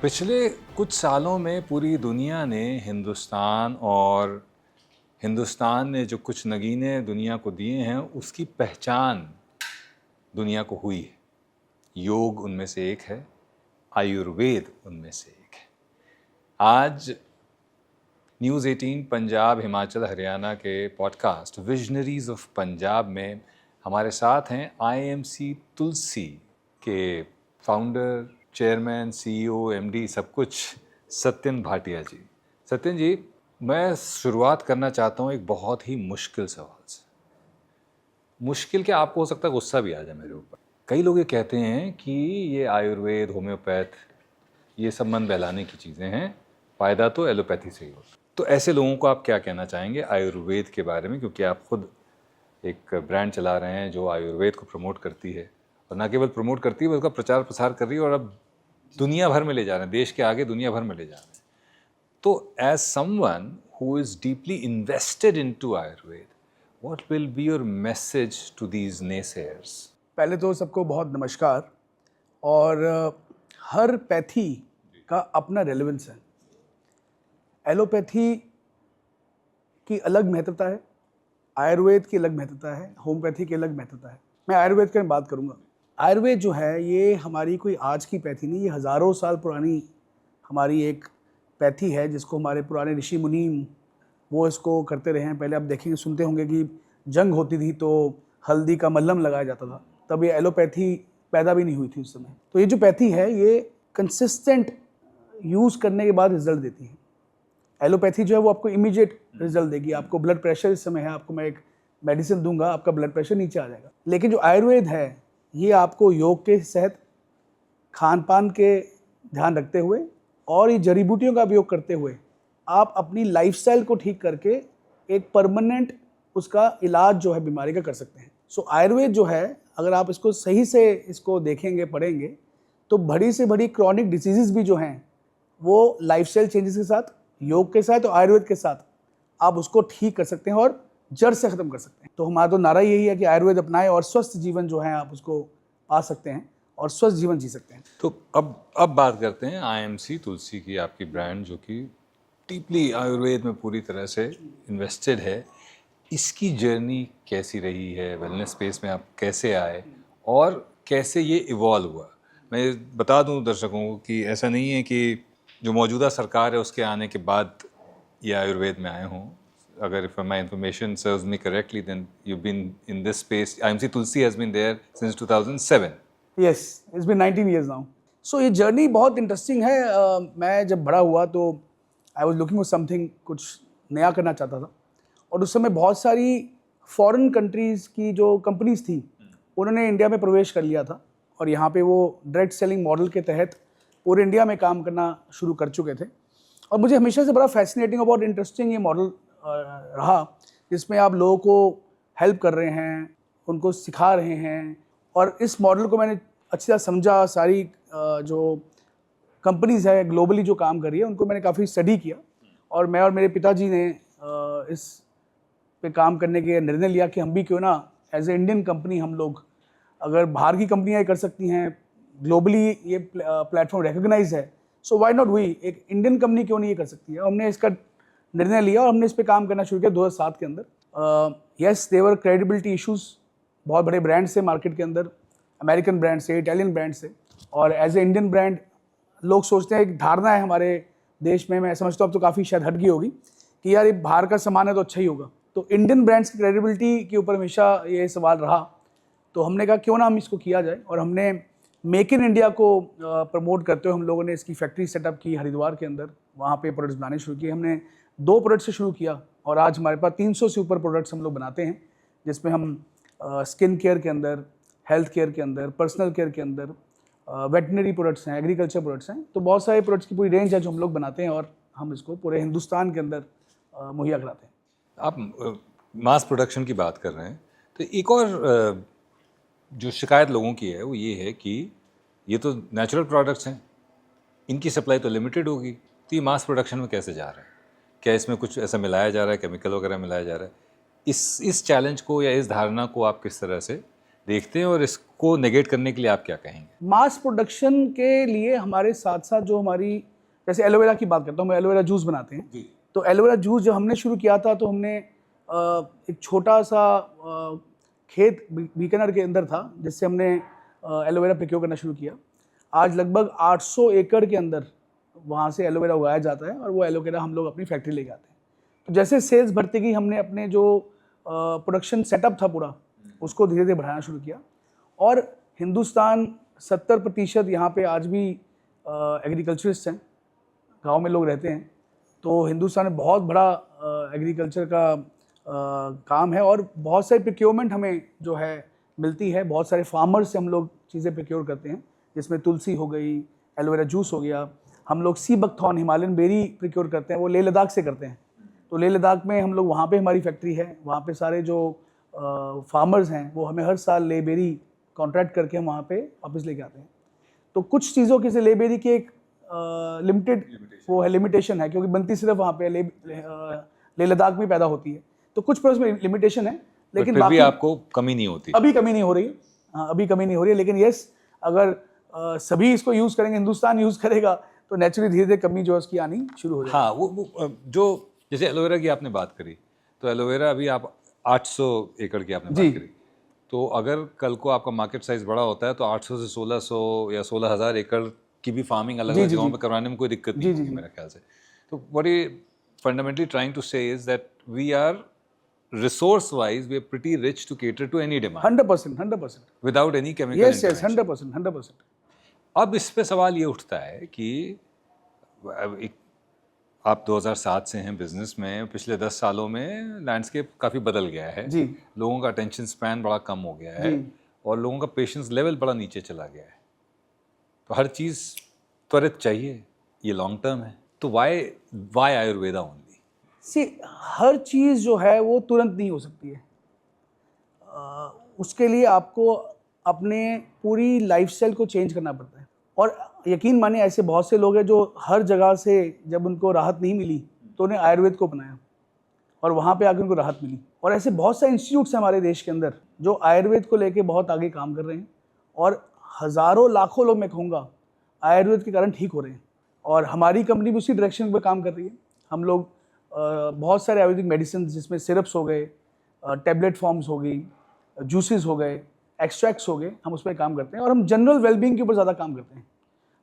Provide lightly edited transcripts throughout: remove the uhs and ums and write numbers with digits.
पिछले कुछ सालों में पूरी दुनिया ने हिंदुस्तान ने जो कुछ नगीने दुनिया को दिए हैं उसकी पहचान दुनिया को हुई है। योग उनमें से एक है, आयुर्वेद उनमें से एक है। आज न्यूज़ 18 पंजाब, हिमाचल, हरियाणा के पॉडकास्ट विजनरीज ऑफ पंजाब में हमारे साथ हैं आईएमसी तुलसी के फाउंडर, चेयरमैन, सीईओ, एमडी सब कुछ सत्यन भाटिया जी। सत्यन जी, मैं शुरुआत करना चाहता हूँ एक बहुत ही मुश्किल सवाल से। मुश्किल क्या, आपको हो सकता है गुस्सा भी आ जाए मेरे ऊपर। कई लोग ये कहते हैं कि ये आयुर्वेद, होम्योपैथ, ये सब मन बहलाने की चीज़ें हैं, फ़ायदा तो एलोपैथी से ही होता। तो ऐसे लोगों को आप क्या कहना चाहेंगे आयुर्वेद के बारे में, क्योंकि आप खुद एक ब्रांड चला रहे हैं जो आयुर्वेद को प्रमोट करती है, और ना केवल प्रमोट करती है बल्कि उसका प्रचार प्रसार कर रही है, और अब दुनिया भर में ले जा रहे हैं, देश के आगे दुनिया भर में ले जा रहे हैं। तो as someone who is deeply invested into Ayurveda, what will be your message to these naysayers? पहले तो सबको बहुत नमस्कार। और हर पैथी का अपना रेलेवेंस है। एलोपैथी की अलग महत्वता है, आयुर्वेद की अलग महत्वता है, होम्योपैथी की अलग महत्वता है। मैं आयुर्वेद की बात करूंगा। आयुर्वेद जो है ये हमारी कोई आज की पैथी नहीं, ये हज़ारों साल पुरानी हमारी एक पैथी है जिसको हमारे पुराने ऋषि मुनि वो इसको करते रहे हैं। पहले आप देखेंगे, सुनते होंगे कि जंग होती थी तो हल्दी का मल्हम लगाया जाता था, तब ये एलोपैथी पैदा भी नहीं हुई थी उस समय। तो ये जो पैथी है ये कंसिस्टेंट यूज़ करने के बाद रिजल्ट देती है। एलोपैथी जो है वो आपको इमीडिएट रिजल्ट देगी। आपको ब्लड प्रेशर इस समय है, आपको मैं एक मेडिसिन दूंगा, आपका ब्लड प्रेशर नीचे आ जाएगा। लेकिन जो आयुर्वेद है ये आपको योग के तहत, खान पान के ध्यान रखते हुए और ये जड़ी बूटियों का उपयोग करते हुए आप अपनी लाइफस्टाइल को ठीक करके एक परमानेंट उसका इलाज जो है बीमारी का कर सकते हैं। सो आयुर्वेद जो है, अगर आप इसको सही से इसको देखेंगे, पढ़ेंगे, तो बड़ी से बड़ी क्रॉनिक डिसीजेस भी जो हैं वो लाइफस्टाइल चेंजेस के साथ, योग के साथ और आयुर्वेद के साथ आप उसको ठीक कर सकते हैं और जड़ से ख़त्म कर सकते हैं। तो हमारा तो नारा यही है कि आयुर्वेद अपनाएं और स्वस्थ जीवन जो है आप उसको पा सकते हैं और स्वस्थ जीवन जी सकते हैं। तो अब बात करते हैं आईएमसी तुलसी की, आपकी ब्रांड जो कि डीपली आयुर्वेद में पूरी तरह से इन्वेस्टेड है। इसकी जर्नी कैसी रही है? वेलनेस स्पेस में आप कैसे आए और कैसे ये इवॉल्व हुआ? मैं बता दूं दर्शकों को कि ऐसा नहीं है कि जो मौजूदा सरकार है उसके आने के बाद ये आयुर्वेद में आए हों। अगर if my information serves me correctly, then you've been in this space. IMC Tulsi has been there since 2007. Yes, it's been 19 years now. So ये जर्नी बहुत इंटरेस्टिंग है। मैं जब बड़ा हुआ तो I was looking for something, कुछ नया करना चाहता था। और उस समय बहुत सारी फॉरेन कंट्रीज़ की जो कंपनीज थी उन्होंने इंडिया में प्रवेश कर लिया था, और यहाँ पे वो डायरेक्ट सेलिंग मॉडल के तहत पूरे इंडिया में काम करना शुरू कर चुके थे। और मुझे हमेशा से बड़ा फैसिनेटिंग और बहुत इंटरेस्टिंग ये मॉडल रहा, जिसमें आप लोगों को हेल्प कर रहे हैं, उनको सिखा रहे हैं। और इस मॉडल को मैंने अच्छी तरह समझा। सारी जो कंपनीज़ है ग्लोबली जो काम कर रही है उनको मैंने काफ़ी स्टडी किया, और मैं और मेरे पिताजी ने इस पे काम करने के निर्णय लिया कि हम भी क्यों ना एज ए इंडियन कंपनी, हम लोग, अगर बाहर की कंपनियाँ ये कर सकती हैं, ग्लोबली ये प्लेटफॉर्म रिकग्नाइज है, सो व्हाई नॉट वी, एक इंडियन कंपनी क्यों नहीं ये कर सकती है। हमने इसका निर्णय लिया और हमने इस पे काम करना शुरू किया 2007 के अंदर। यस, देवर क्रेडिबिलिटी इश्यूज, बहुत बड़े ब्रांड से मार्केट के अंदर, अमेरिकन ब्रांड से, इटालियन ब्रांड से, और एज ए इंडियन ब्रांड लोग सोचते हैं, एक धारणा है हमारे देश में, मैं समझता हूँ अब तो काफ़ी शायद हट गई होगी, कि यार ये बाहर का सामान है तो अच्छा ही होगा। तो इंडियन ब्रांड्स की क्रेडिबिलिटी के ऊपर हमेशा ये सवाल रहा। तो हमने कहा क्यों ना हम इसको किया जाए, और हमने मेक इन इंडिया को प्रमोट करते हुए हम लोगों ने इसकी फैक्ट्री सेटअप की हरिद्वार के अंदर, वहाँ पे प्रोडक्ट्स बनाने शुरू किए। हमने 2 प्रोडक्ट से शुरू किया और आज हमारे पास 300 से ऊपर प्रोडक्ट्स हम लोग बनाते हैं, जिसमें हम स्किन केयर के अंदर, हेल्थ केयर के अंदर, पर्सनल केयर के अंदर, वेटनरी प्रोडक्ट्स हैं, एग्रीकल्चर प्रोडक्ट्स हैं। तो बहुत सारे प्रोडक्ट्स की पूरी रेंज है जो हम लोग बनाते हैं और हम इसको पूरे हिंदुस्तान के अंदर मुहैया कराते हैं। आप मास प्रोडक्शन की बात कर रहे हैं, तो एक और जो शिकायत लोगों की है वो ये है कि ये तो नेचुरल प्रोडक्ट्स हैं, इनकी सप्लाई तो लिमिटेड होगी, तो ये मास प्रोडक्शन में कैसे जा रहा है? क्या इसमें कुछ ऐसा मिलाया जा रहा है, केमिकल वगैरह मिलाया जा रहा है? इस चैलेंज को या इस धारणा को आप किस तरह से देखते हैं और इसको नेगेट करने के लिए आप क्या कहेंगे? मास प्रोडक्शन के लिए हमारे साथ साथ जो हमारी, जैसे एलोवेरा की बात करता हूँ, हम एलोवेरा जूस बनाते हैं जी। तो एलोवेरा जूस जब हमने शुरू किया था तो हमने एक छोटा सा खेत बीकानेर के अंदर था जिससे हमने एलोवेरा प्रोक्योर करना शुरू किया। आज लगभग 800 एकड़ के अंदर वहाँ से एलोवेरा उगाया जाता है और वो एलोवेरा हम लोग अपनी फैक्ट्री ले जाते हैं। तो जैसे सेल्स बढ़ती गई हमने अपने जो प्रोडक्शन सेटअप था पूरा उसको धीरे धीरे बढ़ाना शुरू किया और हिंदुस्तान 70% यहाँ पे आज भी एग्रीकल्चरिस्ट हैं, गांव में लोग रहते हैं। तो हिंदुस्तान में बहुत बड़ा एग्रीकल्चर का काम है और बहुत सारी प्रोक्योरमेंट हमें जो है मिलती है। बहुत सारे फार्मर्स से हम लोग चीज़ें प्रोक्योर करते हैं, जिसमें तुलसी हो गई, एलोवेरा जूस हो गया। हम लोग sea buckthorn Himalayan berry procure करते हैं, वो लेह लद्दाख से करते हैं। तो लेह लद्दाख में हम लोग, वहाँ पे हमारी फैक्ट्री है, वहाँ पे सारे जो फार्मर्स हैं वो हमें हर साल ले बेरी कॉन्ट्रैक्ट करके हम वहाँ पे वापस लेके आते हैं। तो कुछ चीज़ों की ले बेरी की एक लिमिटेड वो है, लिमिटेशन है, क्योंकि बनती सिर्फ वहाँ पे लेह लद्दाख में पैदा होती है। तो कुछ पर उसमें लिमिटेशन है, लेकिन फिर भी आपको कमी नहीं होती? अभी कमी नहीं हो रही है। हाँ, अभी कमी नहीं हो रही है, लेकिन यस, अगर सभी इसको यूज़ करेंगे, हिंदुस्तान यूज़ करेगा तो नेचुरली धीरे धीरे कमी जो है उसकी आनी शुरू हो जाएगी। हाँ, वो जो जैसे एलोवेरा की आपने बात करी, तो एलोवेरा अभी आप 800 एकड़ की आपने बात करी, तो अगर कल को आपका मार्केट साइज बड़ा होता है तो 800 से 1600 या 16,000 एकड़ की भी फार्मिंग अलग अलग जगहों में करवाने में कोई दिक्कत नहीं होगी मेरे ख्याल से। तो what you fundamentally trying to say is that we are resource wise we are pretty rich to cater to any demand 100% without any chemical yes 100%। अब इस पे सवाल ये उठता है कि आप 2007 से हैं बिजनेस में, पिछले 10 सालों में लैंडस्केप काफ़ी बदल गया है जी। लोगों का अटेंशन स्पैन बड़ा कम हो गया है और लोगों का पेशेंस लेवल बड़ा नीचे चला गया है। तो हर चीज़ त्वरित चाहिए, ये लॉन्ग टर्म है। तो वाई आयुर्वेदा ओनली? हर चीज़ जो है वो तुरंत नहीं हो सकती है। उसके लिए आपको अपने पूरी लाइफस्टाइल को चेंज करना पड़ता है। और यकीन मानिए, ऐसे बहुत से लोग हैं जो हर जगह से जब उनको राहत नहीं मिली तो उन्हें आयुर्वेद को अपनाया और वहाँ पे आकर उनको राहत मिली। और ऐसे बहुत सारे इंस्टीट्यूट्स हैं हमारे देश के अंदर जो आयुर्वेद को लेके बहुत आगे काम कर रहे हैं और हज़ारों लाखों लोग, मैं कहूँगा, आयुर्वेद के कारण ठीक हो रहे हैं। और हमारी कंपनी भी उसी डायरेक्शन पर काम कर रही है। हम लोग बहुत सारे आयुर्वेदिक मेडिसिन, जिसमें सिरप्स हो गए, टैबलेट फॉर्म्स हो गई, जूसेस हो गए, एक्सट्रैक्ट्स हो गए, हम उस पर काम करते हैं। और हम जनरल वेलबींग के ऊपर ज़्यादा काम करते हैं।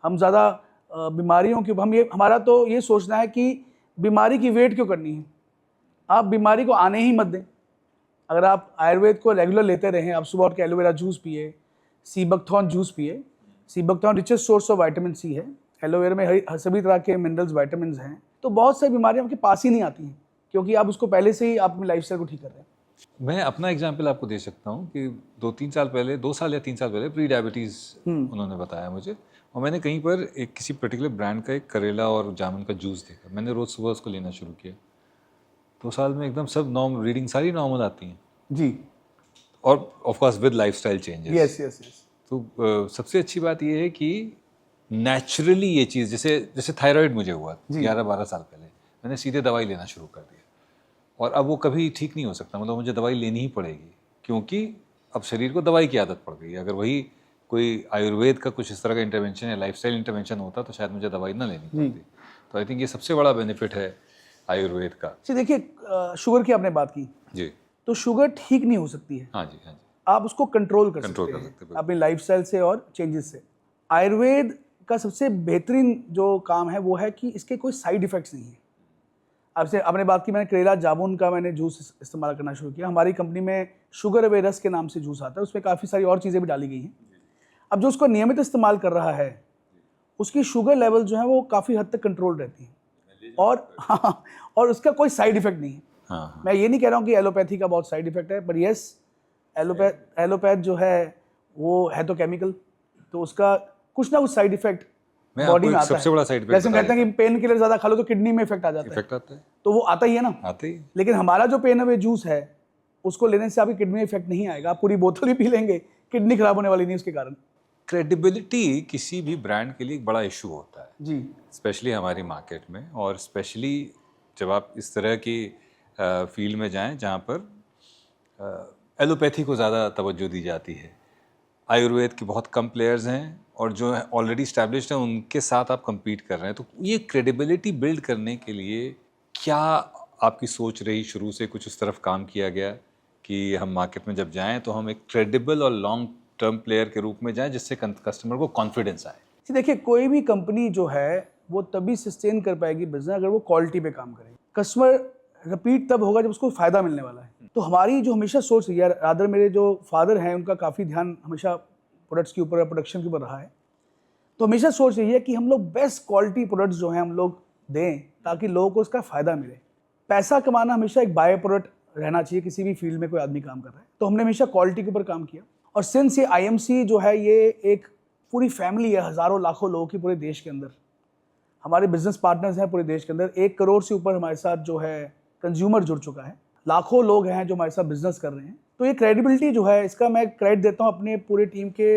हम ज़्यादा बीमारियों के ऊपर, हमारा तो ये सोचना है कि बीमारी की वेट क्यों करनी है। आप बीमारी को आने ही मत दें। अगर आप आयुर्वेद को रेगुलर लेते रहें, आप सुबह उठ के एलोवेरा जूस पिए, सी बकथॉर्न जूस पिए। Sea buckthorn richest source of vitamin C है। एलोवेरा में सभी तरह के मिनरल्स, विटामिन हैं। तो बहुत सारी बीमारियां आपके पास ही नहीं आती हैं, क्योंकि आप उसको पहले से ही अपनी लाइफस्टाइल को ठीक कर रहे हैं। मैं अपना एग्जांपल आपको दे सकता हूँ कि 2 साल या 3 साल पहले प्री डायबिटीज़ उन्होंने बताया मुझे, और मैंने कहीं पर एक किसी पर्टिकुलर ब्रांड का एक करेला और जामुन का जूस देखा। मैंने रोज़ सुबह उसको लेना शुरू किया। 2 साल में एकदम सब रीडिंग सारी नॉर्मल आती हैं जी। और of course with lifestyle changes. Yes. तो सबसे अच्छी बात यह है कि नेचुरली ये चीज़, जैसे थायराइड मुझे हुआ 11-12 साल पहले, मैंने सीधे दवाई लेना शुरू कर दिया और अब वो कभी ठीक नहीं हो सकता। मतलब मुझे दवाई लेनी ही पड़ेगी, क्योंकि अब शरीर को दवाई की आदत पड़ गई है। अगर वही कोई आयुर्वेद का कुछ इस तरह का इंटरवेंशन या लाइफस्टाइल इंटरवेंशन होता तो शायद मुझे दवाई ना लेनी पड़ती। तो आई थिंक ये सबसे बड़ा बेनिफिट है आयुर्वेद का। जी देखिए, शुगर की आपने बात की जी, तो शुगर ठीक नहीं हो सकती है। हाँ जी, हाँ जी। आप उसको कंट्रोल कर सकते हैं अपनी लाइफस्टाइल से और चेंजेस से। आयुर्वेद का सबसे बेहतरीन जो काम है वो है कि इसके कोई साइड इफ़ेक्ट्स नहीं है। आपसे आपने बात की, मैंने करेला जामुन का मैंने जूस इस्तेमाल करना शुरू किया। हमारी कंपनी में शुगर अवे रस के नाम से जूस आता है, उसमें काफ़ी सारी और चीज़ें भी डाली गई हैं। अब जो उसको नियमित इस्तेमाल कर रहा है उसकी शुगर लेवल जो है वो काफ़ी हद तक कंट्रोल रहती है और उसका कोई साइड इफेक्ट नहीं है। हाँ। मैं ये नहीं कह रहा हूँ कि एलोपैथी का बहुत साइड इफेक्ट है, पर यस, एलोपैथ जो है वो है तो केमिकल, तो उसका कुछ ना कुछ साइड इफेक्ट बॉडी में आता सबसे है। बड़ा साइड इफेक्ट जैसे हम कहते हैं कि पेन किलर ज़्यादा खा लो तो किडनी में इफेक्ट आ जाता है, तो वो आता ही है ना, आते ही। लेकिन हमारा जो पेन अवे जूस है उसको लेने से आपकी किडनी में इफेक्ट नहीं आएगा। आप पूरी बोतल ही पी लेंगे, किडनी खराब होने वाली नहीं उसके कारण। क्रेडिबिलिटी किसी भी ब्रांड के लिए एक बड़ा इशू होता है जी, स्पेशली हमारी मार्केट में, और स्पेशली जब आप इस तरह की फील्ड में जाएं जहाँ पर एलोपैथी को ज़्यादा तवज्जो दी जाती है, आयुर्वेद के बहुत कम प्लेयर्स हैं और जो है ऑलरेडी स्टैब्लिश्ड हैं उनके साथ आप compete कर रहे हैं। तो ये क्रेडिबिलिटी बिल्ड करने के लिए क्या आपकी सोच रही, शुरू से कुछ उस तरफ काम किया गया कि हम मार्केट में जब जाएं तो हम एक क्रेडिबल और लॉन्ग टर्म प्लेयर के रूप में जाएं जिससे कस्टमर को कॉन्फिडेंस आए? जी देखिए, कोई भी कंपनी जो है वो तभी सस्टेन कर पाएगी बिजनेस अगर वो क्वालिटी पे काम करेगी। कस्टमर रिपीट तब होगा जब उसको फ़ायदा मिलने वाला है। तो हमारी जो हमेशा सोच रही है, रादर मेरे जो फादर हैं उनका काफ़ी ध्यान हमेशा प्रोडक्ट्स के ऊपर, प्रोडक्शन के ऊपर रहा है। तो हमेशा सोच रही है कि हम लोग बेस्ट क्वालिटी प्रोडक्ट्स जो हैं हम लोग दें ताकि लोगों को उसका फ़ायदा मिले। पैसा कमाना हमेशा एक बाय प्रोडक्ट रहना चाहिए किसी भी फील्ड में कोई आदमी काम कर रहा है। तो हमने हमेशा क्वालिटी के ऊपर काम किया और सिंस ये IMC जो है ये एक पूरी फैमिली है, हज़ारों लाखों लोगों की पूरे देश के अंदर। हमारे बिजनेस पार्टनर्स हैं पूरे देश के अंदर, 1 करोड़ से ऊपर हमारे साथ जो है कंज्यूमर जुड़ चुका है, लाखों लोग हैं जो हमारे साथ बिजनेस कर रहे हैं। तो ये क्रेडिबिलिटी जो है इसका मैं क्रेडिट देता हूँ अपने पूरे टीम के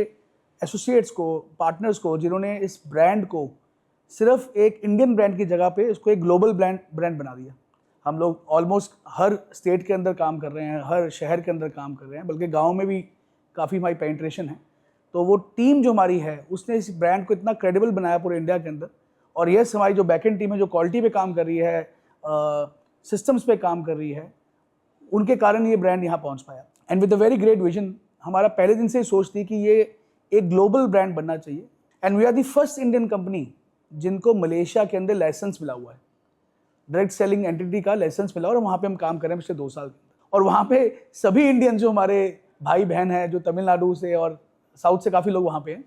एसोसिएट्स को, पार्टनर्स को, जिन्होंने इस ब्रांड को सिर्फ एक इंडियन ब्रांड की जगह पे इसको एक ग्लोबल ब्रांड बना दिया। हम लोग ऑलमोस्ट हर स्टेट के अंदर काम कर रहे हैं, हर शहर के अंदर काम कर रहे हैं, बल्कि गाँव में भी काफ़ी हमारी पेनिट्रेशन है। तो वो टीम जो हमारी है उसने इस ब्रांड को इतना क्रेडिबल बनाया पूरे इंडिया के अंदर। और यस, हमारी जो बैकएंड टीम है जो क्वालिटी पे काम कर रही है, सिस्टम्स पे काम कर रही है, उनके कारण ये ब्रांड यहाँ पहुँच पाया। And with a very great vision, हमारा पहले दिन से ही सोच थी कि ये एक ग्लोबल ब्रांड बनना चाहिए। And we are the first Indian company जिनको मलेशिया के अंदर लाइसेंस मिला हुआ है, डायरेक्ट सेलिंग एंटिटी का लाइसेंस मिला, और वहाँ पे हम काम कर रहे हैं पिछले 2 साल के अंदर। और वहाँ पे सभी इंडियन जो हमारे भाई बहन हैं जो तमिलनाडु से और साउथ से काफ़ी लोग वहाँ पे हैं,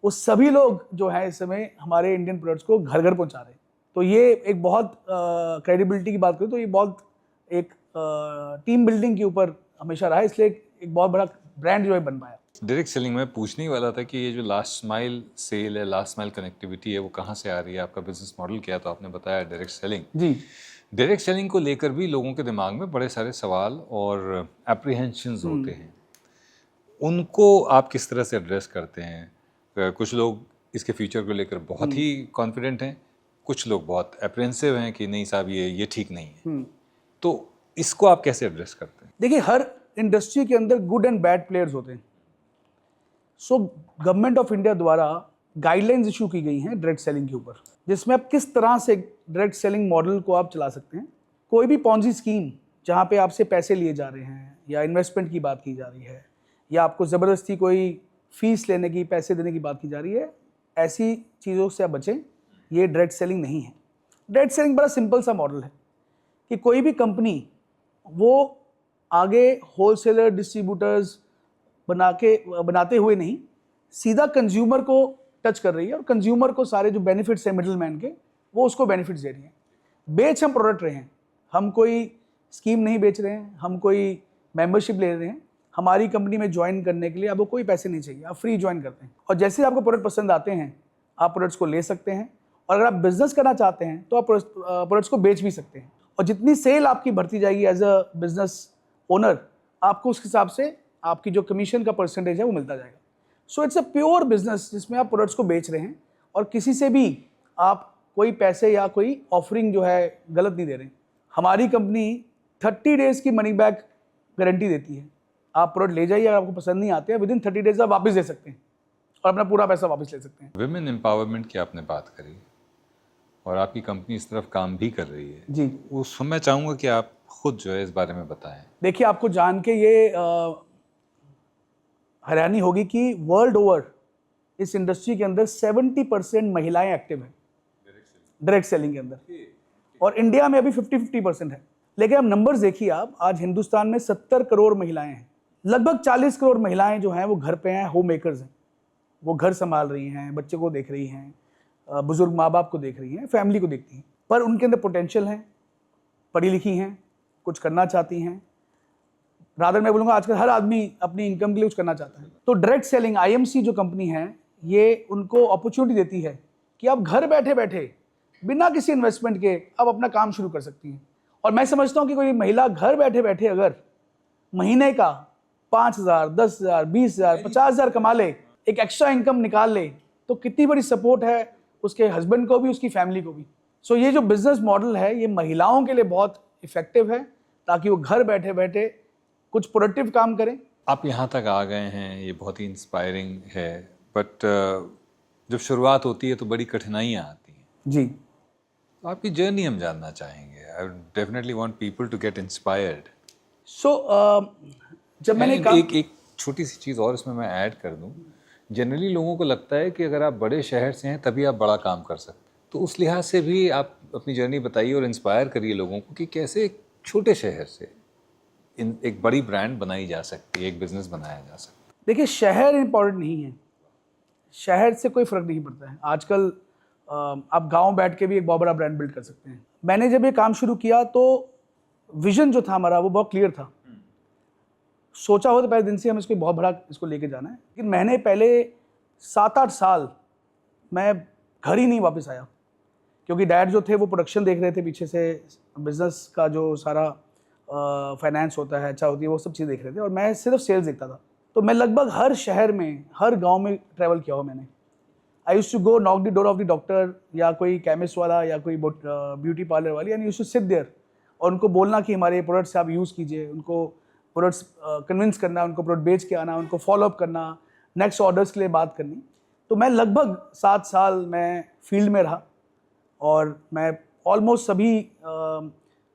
वो सभी लोग जो हैं इस समय हमारे इंडियन प्रोडक्ट्स को घर घर पहुँचा रहे हैं। तो ये एक बहुत क्रेडिबिलिटी की बात करूँ तो ये बहुत एक टीम बिल्डिंग के ऊपर हमेशा रहा है, इसलिए एक बहुत बड़ा ब्रांड जो है बन पाया। डायरेक्ट सेलिंग में पूछने ही वाला था कि ये जो लास्ट माइल सेल है, लास्ट माइल कनेक्टिविटी है, वो कहाँ से आ रही है, आपका बिजनेस मॉडल क्या है? तो आपने बताया डायरेक्ट सेलिंग। जी, डायरेक्ट सेलिंग को लेकर भी लोगों के दिमाग में बड़े सारे सवाल और एप्रीहेंशंस होते हैं, उनको आप किस तरह से एड्रेस करते हैं? कुछ लोग इसके फ्यूचर को लेकर बहुत ही कॉन्फिडेंट हैं, कुछ लोग बहुत एप्रेंसिव हैं कि नहीं साहब ये ठीक नहीं है। तो इसको आप कैसे एड्रेस करते हैं? देखिए, हर इंडस्ट्री के अंदर गुड एंड बैड प्लेयर्स होते हैं। सो गवर्नमेंट ऑफ इंडिया द्वारा गाइडलाइंस इशू की गई हैं डायरेक्ट सेलिंग के ऊपर, जिसमें आप किस तरह से डायरेक्ट सेलिंग मॉडल को आप चला सकते हैं। कोई भी पॉन्जी स्कीम जहाँ पे आपसे पैसे लिए जा रहे हैं या इन्वेस्टमेंट की बात की जा रही है या आपको ज़बरदस्ती कोई फीस लेने की, पैसे देने की बात की जा रही है, ऐसी चीज़ों से आप बचें। ये डायरेक्ट सेलिंग नहीं है। डायरेक्ट सेलिंग बड़ा सिंपल सा मॉडल है कि कोई भी कंपनी वो आगे होलसेलर, डिस्ट्रीब्यूटर्स बनाते हुए नहीं, सीधा कंज्यूमर को टच कर रही है और कंज्यूमर को सारे जो बेनिफिट्स हैं मिडिल मैन के, वो उसको बेनिफिट्स दे रही हैं। बेच हम प्रोडक्ट रहे हैं, हम कोई स्कीम नहीं बेच रहे हैं, हम कोई मेंबरशिप ले रहे हैं। हमारी कंपनी में ज्वाइन करने के लिए आपको कोई पैसे नहीं चाहिए, आप फ्री ज्वाइन करते हैं और जैसे ही आपको प्रोडक्ट पसंद आते हैं आप प्रोडक्ट्स को ले सकते हैं। और अगर आप बिजनेस करना चाहते हैं तो आप प्रोडक्ट्स को बेच भी सकते हैं और जितनी सेल आपकी बढ़ती जाएगी एज अ बिजनेस ओनर, आपको उस हिसाब से आपकी जो कमीशन का परसेंटेज है वो मिलता जाएगा। So it's a pure business जिसमें आप प्रोडक्ट्स को बेच रहे हैं और किसी से भी आप कोई पैसे या कोई ऑफरिंग जो है गलत नहीं दे रहे हैं। हमारी कंपनी 30 डेज़ की मनी बैक गारंटी देती है। आप प्रोडक्ट ले जाइए, अगर आपको पसंद नहीं आते हैं विद इन 30 डेज आप वापस दे सकते हैं और अपना पूरा पैसा वापस ले सकते हैं। विमेन एम्पावरमेंट की आपने बात करी और आपकी कंपनी इस तरफ काम भी कर रही है जी, उस मैं चाहूँगा कि आप खुद जो है इस बारे में बताएं। देखिए, आपको जान के ये हैरानी होगी कि वर्ल्ड ओवर इस इंडस्ट्री के अंदर 70% महिलाएं एक्टिव हैं डायरेक्ट सेलिंग के अंदर, और इंडिया में अभी 50-50% है। लेकिन अब नंबर्स देखिए, आप आज हिंदुस्तान में 70 करोड़ महिलाएं हैं, लगभग 40 करोड़ महिलाएं जो हैं वो घर पे हैं, होम मेकर्स हैं, वो घर संभाल रही हैं, बच्चे को देख रही हैं, बुजुर्ग माँ बाप को देख रही हैं, फैमिली को देखती हैं, पर उनके अंदर पोटेंशियल है, पढ़ी लिखी हैं, कुछ करना चाहती हैं। रादर मैं बोलूँगा आजकल हर आदमी अपनी इनकम के लिए कुछ करना चाहता है। तो डायरेक्ट सेलिंग IMC जो कंपनी है ये उनको अपॉर्चुनिटी देती है कि आप घर बैठे बैठे बिना किसी इन्वेस्टमेंट के आप अपना काम शुरू कर सकती हैं। और मैं समझता हूँ कि कोई महिला घर बैठे बैठे अगर महीने का 5,000, 10,000, 20,000, 50,000 कमा ले, एक एक्स्ट्रा इनकम निकाल ले, तो कितनी बड़ी सपोर्ट है उसके हस्बैंड को भी, उसकी फैमिली को भी। सो ये जो बिजनेस मॉडल है ये महिलाओं के लिए बहुत इफेक्टिव है ताकि वो घर बैठे बैठे कुछ प्रोडक्टिव काम करें। आप यहाँ तक आ गए हैं, ये बहुत ही इंस्पायरिंग है, बट जब शुरुआत होती है तो बड़ी कठिनाइयाँ आती हैं। जी। तो आपकी जर्नी हम जानना चाहेंगे। I definitely want people to get inspired. So जब मैंने एक छोटी सी चीज़ और इसमें मैं ऐड कर दूं। जनरली लोगों को लगता है कि अगर आप बड़े शहर से हैं तभी आप बड़ा काम कर सकते हैं, तो उस लिहाज से भी आप अपनी जर्नी बताइए और इंस्पायर करिए लोगों को कि कैसे एक छोटे शहर से एक बड़ी ब्रांड बनाई जा सकती है, एक बिजनेस बनाया जा सकता है। देखिए, शहर इम्पोर्टेंट नहीं है, शहर से कोई फ़र्क नहीं पड़ता है। आजकल आप गांव बैठ के भी एक बहुत बड़ा ब्रांड बिल्ड कर सकते हैं। मैंने जब ये काम शुरू किया तो विजन जो था हमारा वो बहुत क्लियर था। सोचा हो तो पहले दिन से हम इसको बहुत बड़ा इसको लेके जाना है, लेकिन मैंने पहले 7-8 साल मैं घर ही नहीं वापस आया, क्योंकि डैड जो थे वो प्रोडक्शन देख रहे थे पीछे से, बिजनेस का जो सारा फाइनेंस होता है, अच्छा होती है, वो सब चीज़ देख रहे थे और मैं सिर्फ सेल्स देखता था। तो मैं लगभग हर शहर में, हर गांव में ट्रैवल किया हुआ मैंने। I used to go knock the door of the doctor या कोई केमिस्ट वाला या कोई ब्यूटी पार्लर वाली, and used to sit there और उनको बोलना कि हमारे प्रोडक्ट्स आप यूज़ कीजिए, उनको प्रोडक्ट्स कन्विंस करना, उनको प्रोडक्ट बेच के आना, उनको फॉलोअप करना, नेक्स्ट ऑर्डर्स के लिए बात करनी। तो मैं लगभग 7 साल मैं फील्ड में रहा और मैं ऑलमोस्ट सभी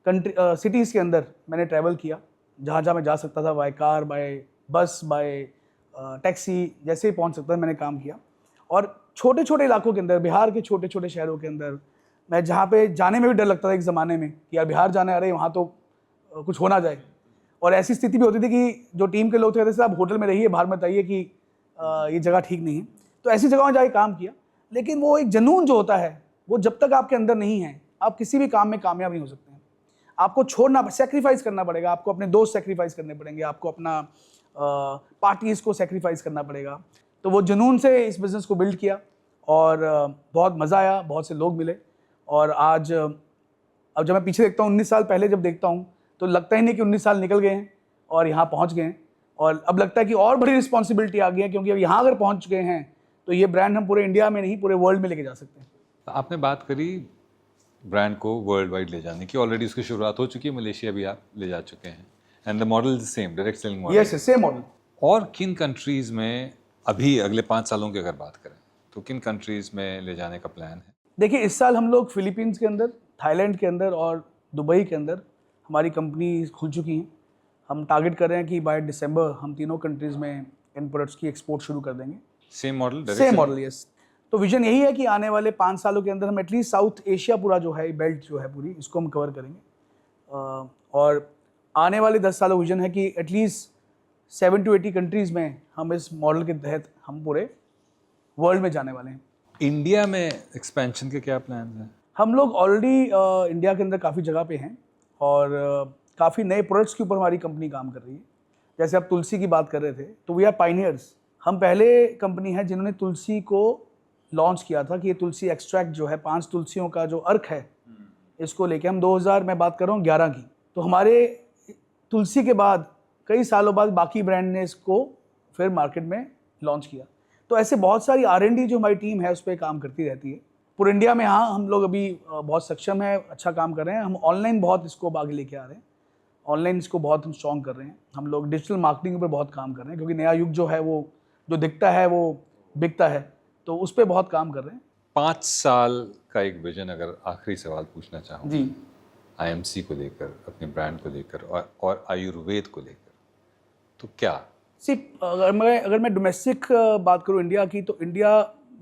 सिटीज़ के अंदर मैंने ट्रैवल किया, जहाँ जहाँ मैं जा सकता था, बाय कार, बाय बस, बाय टैक्सी, जैसे ही पहुँच सकता था मैंने काम किया। और छोटे छोटे इलाकों के अंदर, बिहार के छोटे छोटे शहरों के अंदर, मैं जहाँ पे जाने में भी डर लगता था एक ज़माने में कि यार बिहार जाना है, अरे वहाँ तो कुछ हो ना जाए। और ऐसी स्थिति भी होती थी कि जो टीम के लोग थे कहते थे आप होटल में रहिए, बाहर मत आइए कि ये जगह ठीक नहीं है। तो ऐसी जगहों में जाके काम किया, लेकिन वो एक जुनून जो होता है वो जब तक आपके अंदर नहीं है, आप किसी भी काम में कामयाब नहीं हो सकते हैं। आपको छोड़ना, सेक्रीफाइस करना पड़ेगा, आपको अपने दोस्त सेक्रीफाइस करने पड़ेंगे, आपको अपना पार्टीज़ को सेक्रीफाइस करना पड़ेगा। तो वो जुनून से इस बिज़नेस को बिल्ड किया और बहुत मज़ा आया, बहुत से लोग मिले। और आज अब जब मैं पीछे देखता हूँ, 19 साल पहले जब देखता हूँ तो लगता ही नहीं कि 19 साल निकल गए हैं और यहाँ पहुँच गए हैं। और अब लगता है कि और बड़ी रिस्पॉन्सिबिलिटी आ गई है, क्योंकि अब यहाँ अगर पहुँच गए हैं तो ये ब्रांड हम पूरे इंडिया में नहीं, पूरे वर्ल्ड में लेके जा सकते हैं। आपने बात करी ब्रांड को वर्ल्ड वाइड ले जाने की, ऑलरेडी उसकी शुरुआत हो चुकी है, मलेशिया भी आप ले जा चुके हैं, and the model is same, direct selling model. Yes, same model. और किन कंट्रीज़ में अभी अगले 5 सालों की अगर बात करें तो किन कंट्रीज़ में ले जाने का प्लान है? देखिए, इस साल हम लोग फिलीपींस के अंदर, थाईलैंड के अंदर और दुबई के अंदर हमारी कंपनी खुल चुकी हैं। हम टारगेट कर रहे हैं कि बाय दिसंबर हम तीनों कंट्रीज़ में इन प्रोडक्ट्स की एक्सपोर्ट शुरू कर देंगे। Same model? Same model, yes. तो विजन यही है कि आने वाले 5 सालों के अंदर हम एटलीस्ट साउथ एशिया पूरा जो है, बेल्ट जो है पूरी, इसको हम कवर करेंगे। और आने वाले 10 सालों विजन है कि एटलीस्ट 7 to 80 कंट्रीज़ में हम इस मॉडल के तहत हम पूरे वर्ल्ड में जाने वाले हैं। इंडिया में एक्सपेंशन के क्या प्लान हैं? हम लोग ऑलरेडी इंडिया के अंदर काफ़ी जगह पे हैं और काफ़ी नए प्रोडक्ट्स के ऊपर हमारी कंपनी काम कर रही है। जैसे आप तुलसी की बात कर रहे थे, तो वी आर पायनियर्स। हम पहले कंपनी है जिन्होंने तुलसी को लॉन्च किया था कि ये तुलसी एक्सट्रैक्ट जो है, 5 तुलसियों का जो अर्क है, इसको लेके हम 2000 मैं बात कर रहा हूँ 11 की, तो हमारे तुलसी के बाद कई सालों बाद बाकी ब्रांड ने इसको फिर मार्केट में लॉन्च किया। तो ऐसे बहुत सारी R&D जो हमारी टीम है उस पर काम करती रहती है पूरे इंडिया में। हाँ, हम लोग अभी बहुत सक्षम है, अच्छा काम कर रहे हैं। हम ऑनलाइन बहुत इसको आगे लेके आ रहे हैं, ऑनलाइन इसको बहुत हम स्ट्रॉन्ग कर रहे हैं। हम लोग डिजिटल मार्केटिंग पर बहुत काम कर रहे हैं, क्योंकि नया युग जो है वो जो दिखता है वो बिकता है, तो उस पर बहुत काम कर रहे हैं। 5 साल का एक विजन, अगर आखिरी सवाल पूछना चाहूँ जी, IMC को लेकर, अपने ब्रांड को लेकर और आयुर्वेद को लेकर, तो क्या? सिर्फ अगर मैं डोमेस्टिक बात करूँ इंडिया की, तो इंडिया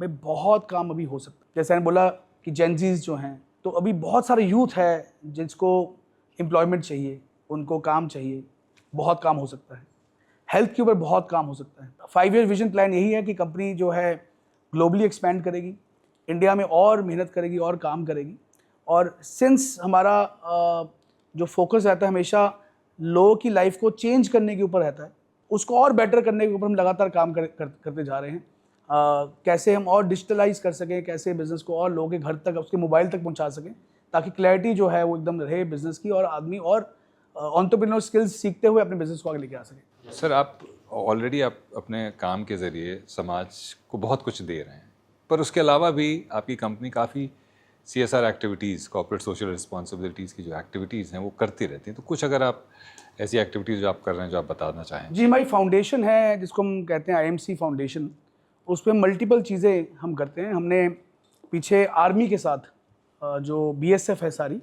में बहुत काम अभी हो सकता है। जैसे मैंने बोला कि जेनजीज जो हैं, तो अभी बहुत सारे यूथ है जिसको एम्प्लॉयमेंट चाहिए, उनको काम चाहिए, बहुत काम हो सकता है। हेल्थ के ऊपर बहुत काम हो सकता है। 5 ईयर विजन प्लान यही है कि कंपनी जो है ग्लोबली एक्सपैंड करेगी, इंडिया में और मेहनत करेगी और काम करेगी। और सिंस हमारा जो फोकस रहता है हमेशा लोगों की लाइफ को चेंज करने के ऊपर रहता है, उसको और बेटर करने के ऊपर हम लगातार काम करते जा रहे हैं। कैसे हम और डिजिटलाइज कर सकें, कैसे बिज़नेस को और लोगों के घर तक, उसके मोबाइल तक पहुंचा सकें, ताकि क्लैरिटी जो है वो एकदम रहे बिज़नेस की, और आदमी और एंटरप्रेन्योर स्किल्स सीखते हुए अपने बिज़नेस को आगे लेके आ सके। सर, आप ऑलरेडी आप अपने काम के ज़रिए समाज को बहुत कुछ दे रहे हैं, पर उसके अलावा भी आपकी कंपनी काफ़ी CSR activities, corporate social responsibilities की जो एक्टिविटीज़ हैं वो करती रहती हैं, तो कुछ अगर आप ऐसी एक्टिविटीज़ जो आप कर रहे हैं जो आप बताना चाहें। जी, हमारी फाउंडेशन है जिसको हम कहते हैं IMC फाउंडेशन। उस पे मल्टीपल चीज़ें हम करते हैं। हमने पीछे आर्मी के साथ जो BSF है सारी,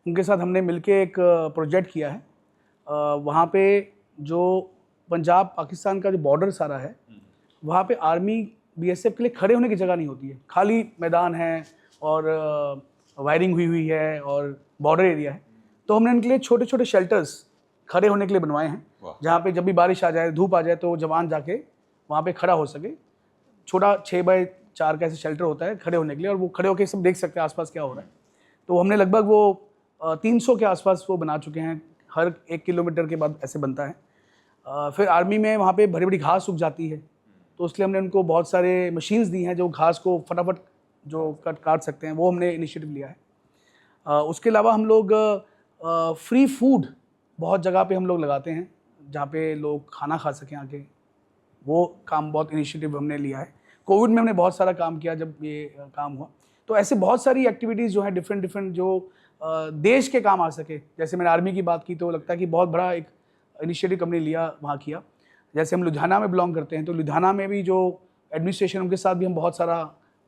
उनके साथ हमने मिलके एक प्रोजेक्ट किया है। वहाँ पे जो पंजाब पाकिस्तान का जो बॉर्डर सारा है, वहाँ पे आर्मी BSF के लिए खड़े होने की जगह नहीं होती है, खाली मैदान है और वायरिंग हुई है और बॉर्डर एरिया है। तो हमने उनके लिए छोटे छोटे शेल्टर्स खड़े होने के लिए बनवाए हैं, जहाँ पे जब भी बारिश आ जाए, धूप आ जाए, तो जवान जाके वहाँ पे खड़ा हो सके। छोटा 6x4 का ऐसे शेल्टर होता है खड़े होने के लिए, और वो खड़े होकर सब देख सकते हैं आसपास क्या हो रहा है। तो हमने लगभग वो 300 के आसपास वो बना चुके हैं, हर 1 किलोमीटर के बाद ऐसे बनता है। फिर आर्मी में वहाँ पे बड़ी बड़ी घास सूख जाती है, तो इसलिए हमने उनको बहुत सारे मशीन्स दी हैं जो घास को फटाफट जो काट सकते हैं, वो हमने इनिशिएटिव लिया है। उसके अलावा हम लोग फ्री फूड बहुत जगह पे हम लोग लगाते हैं, जहाँ पे लोग खाना खा सकें आके। वो काम बहुत इनिशिएटिव हमने लिया है। कोविड में हमने बहुत सारा काम किया जब ये काम हुआ। तो ऐसे बहुत सारी एक्टिविटीज़ जो हैं डिफरेंट जो देश के काम आ सके। जैसे मैंने आर्मी की बात की, तो लगता है कि बहुत बड़ा एक इनिशिएटिव हमने लिया वहाँ किया। जैसे हम लुधियाना में बिलोंग करते हैं, तो लुधियाना में भी जो एडमिनिस्ट्रेशन, उनके साथ भी हम बहुत सारा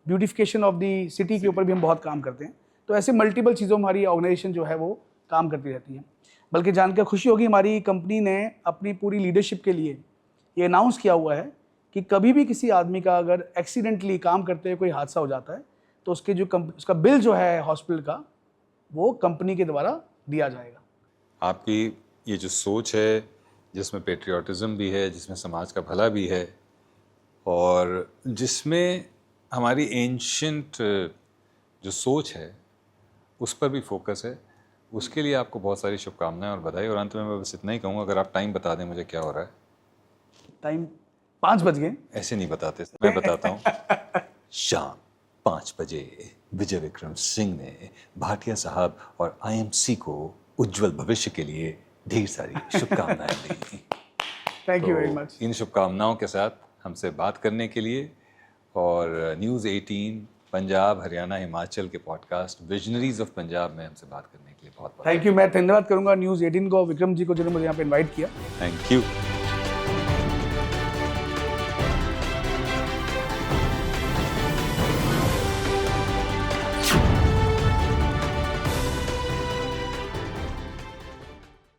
ब्यूटिफिकेशन ऑफ दी सिटी के ऊपर भी हम बहुत काम करते हैं। तो ऐसे मल्टीपल चीज़ों में हमारी ऑर्गेनाइजेशन जो है वो काम करती रहती है। बल्कि जानकर खुशी होगी, हमारी कंपनी ने अपनी पूरी लीडरशिप के लिए ये अनाउंस किया हुआ है कि कभी भी किसी आदमी का अगर एक्सीडेंटली काम करते हुए कोई हादसा हो जाता है, तो उसके जो उसका बिल जो है हॉस्पिटल का, वो कंपनी के द्वारा दिया जाएगा। आपकी ये जो सोच है, जिसमें पेट्रियाटिज़म भी है, जिसमें समाज का भला भी है, और जिसमें हमारी एंशंट जो सोच है उस पर भी फोकस है, उसके लिए आपको बहुत सारी शुभकामनाएं और बधाई। और अंत में मैं बस इतना ही कहूँगा, अगर आप टाइम बता दें मुझे क्या हो रहा है। टाइम 5 बज गए। ऐसे नहीं बताते, मैं बताता हूँ। शाम 5 बजे विजय विक्रम सिंह ने भाटिया साहब और IMC को उज्जवल भविष्य के लिए ढेर सारी शुभकामनाएं दी। Thank you very much. इन शुभकामनाओं के साथ हमसे बात करने के लिए और न्यूज़ 18 पंजाब, हरियाणा, हिमाचल के पॉडकास्ट विजनरीज ऑफ पंजाब में हमसे बात करने के लिए बहुत बहुत थैंक यू। मैं धन्यवाद करूंगा न्यूज़ 18 को, विक्रम जी को, जिन्होंने मुझे यहाँ पे इनवाइट किया। Thank you.